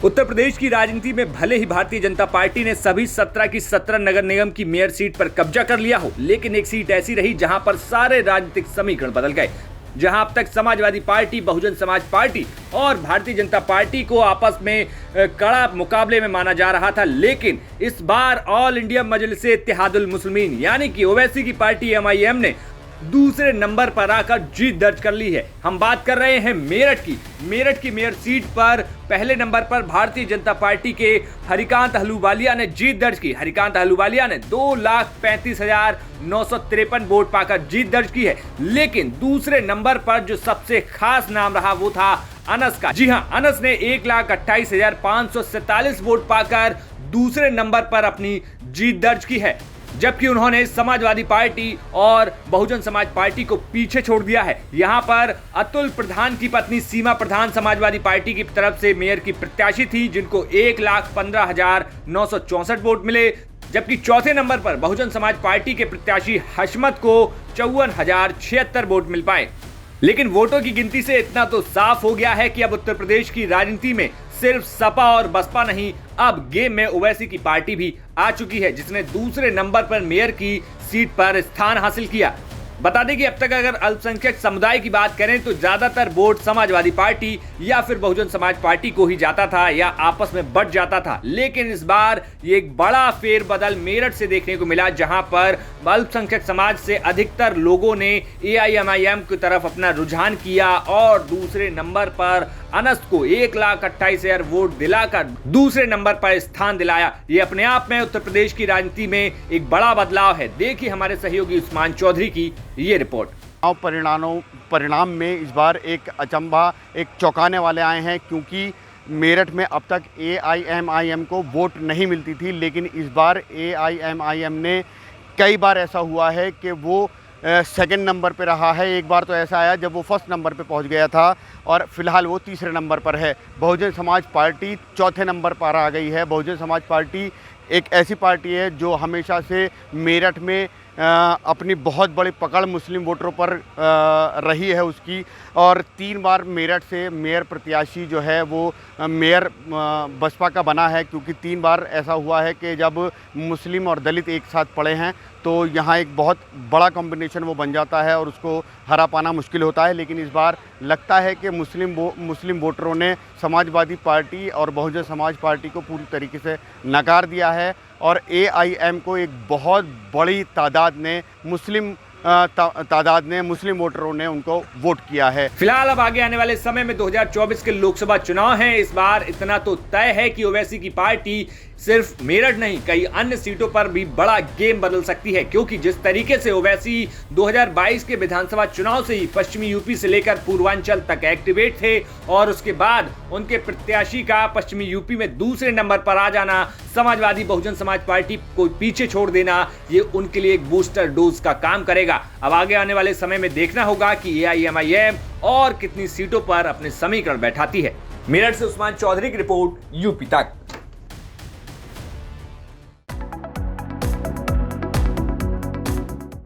उत्तर प्रदेश की राजनीति में भले ही भारतीय जनता पार्टी ने सभी 17 की 17 नगर निगम की मेयर सीट पर कब्जा कर लिया हो, लेकिन एक सीट ऐसी रही जहां पर सारे राजनीतिक समीकरण बदल गए। जहां अब तक समाजवादी पार्टी, बहुजन समाज पार्टी और भारतीय जनता पार्टी को आपस में कड़ा मुकाबले में माना जा रहा था, लेकिन इस बार ऑल इंडिया मजलिसे इत्तेहादुल मुस्लिमीन यानी कि ओवैसी की पार्टी एमआईएम ने दूसरे नंबर पर आकर जीत दर्ज कर ली है। हम बात कर रहे हैं मेरठ की मेयर सीट पर पहले नंबर पर भारतीय जनता पार्टी के हरिकांत अहलूवालिया ने जीत दर्ज की। हरिकांत अहलूवालिया ने 2,35,953 वोट पाकर जीत दर्ज की है। लेकिन दूसरे नंबर पर जो सबसे खास नाम रहा वो था अनस का। जी हां, अनस ने 1,28,547 वोट पाकर दूसरे नंबर पर अपनी जीत दर्ज की है, जबकि उन्होंने समाजवादी पार्टी और बहुजन समाज पार्टी को पीछे छोड़ दिया है। यहां पर अतुल प्रधान की पत्नी सीमा प्रधान समाजवादी पार्टी की तरफ से मेयर की प्रत्याशी थी, जिनको 1,15,964 वोट मिले, जबकि चौथे नंबर पर बहुजन समाज पार्टी के प्रत्याशी हशमत को 54,076 वोट मिल पाए। लेकिन वोटों की गिनती से इतना तो साफ हो गया है कि अब उत्तर प्रदेश की राजनीति में सिर्फ सपा और बसपा नहीं, अब गेम में ओवैसी की पार्टी भी आ चुकी है, जिसने दूसरे नंबर पर मेयर की सीट पर स्थान हासिल किया। बता दें कि अब तक अगर अल्पसंख्यक समुदाय की बात करें तो ज्यादातर वोट समाजवादी पार्टी या फिर बहुजन समाज पार्टी को ही जाता था या आपस में बंट जाता था। लेकिन इस बार ये एक बड़ा फेरबदल मेरठ से देखने को मिला, जहां पर अल्पसंख्यक समाज से अधिकतर लोगों ने एआईएमआईएम की तरफ अपना रुझान किया और दूसरे नंबर पर अनस को 1,28,000 वोट दिलाकर दूसरे नंबर पर स्थान दिलाया। ये अपने आप में उत्तर प्रदेश की राजनीति में एक बड़ा बदलाव है। देखिए हमारे सहयोगी उस्मान चौधरी की ये रिपोर्ट। परिणाम में इस बार एक अचंभा, एक चौंकाने वाले आए हैं, क्योंकि मेरठ में अब तक एआईएमआईएम को वोट नहीं मिलती थी, लेकिन इस बार एआईएमआईएम ने कई बार ऐसा हुआ है कि वो सेकंड नंबर पे रहा है। एक बार तो ऐसा आया जब वो फर्स्ट नंबर पे पहुंच गया था और फिलहाल वो तीसरे नंबर पर है। बहुजन समाज पार्टी चौथे नंबर पर आ गई है। बहुजन समाज पार्टी एक ऐसी पार्टी है जो हमेशा से मेरठ में अपनी बहुत बड़ी पकड़ मुस्लिम वोटरों पर रही है उसकी, और 3 बार मेरठ से मेयर प्रत्याशी जो है वो मेयर बसपा का बना है, क्योंकि 3 बार ऐसा हुआ है कि जब मुस्लिम और दलित एक साथ पड़े हैं तो यहाँ एक बहुत बड़ा कॉम्बिनेशन वो बन जाता है और उसको हरा पाना मुश्किल होता है। लेकिन इस बार लगता है कि मुस्लिम वोटरों ने समाजवादी पार्टी और बहुजन समाज पार्टी को पूरी तरीके से नकार दिया है और एआईएम को एक बहुत बड़ी तादाद ने मुस्लिम वोटरों ने उनको वोट किया है। फिलहाल अब आगे आने वाले समय में 2024 के लोकसभा चुनाव हैं। इस बार इतना तो तय है कि ओवैसी की पार्टी सिर्फ मेरठ नहीं, कई अन्य सीटों पर भी बड़ा गेम बदल सकती है, क्योंकि जिस तरीके से ओवैसी 2022 के विधानसभा चुनाव से ही पश्चिमी यूपी से लेकर पूर्वांचल तक एक्टिवेट थे और उसके बाद उनके प्रत्याशी का पश्चिमी यूपी में दूसरे नंबर पर आ जाना, समाजवादी बहुजन समाज पार्टी को पीछे छोड़ देना, ये उनके लिए एक बूस्टर डोज का काम करेगा। अब आगे आने वाले समय में देखना होगा कि एआईएमआईएम और कितनी सीटों पर अपने समीकरण बैठाती है। मेरठ से उस्मान चौधरी की रिपोर्ट, यूपी तक।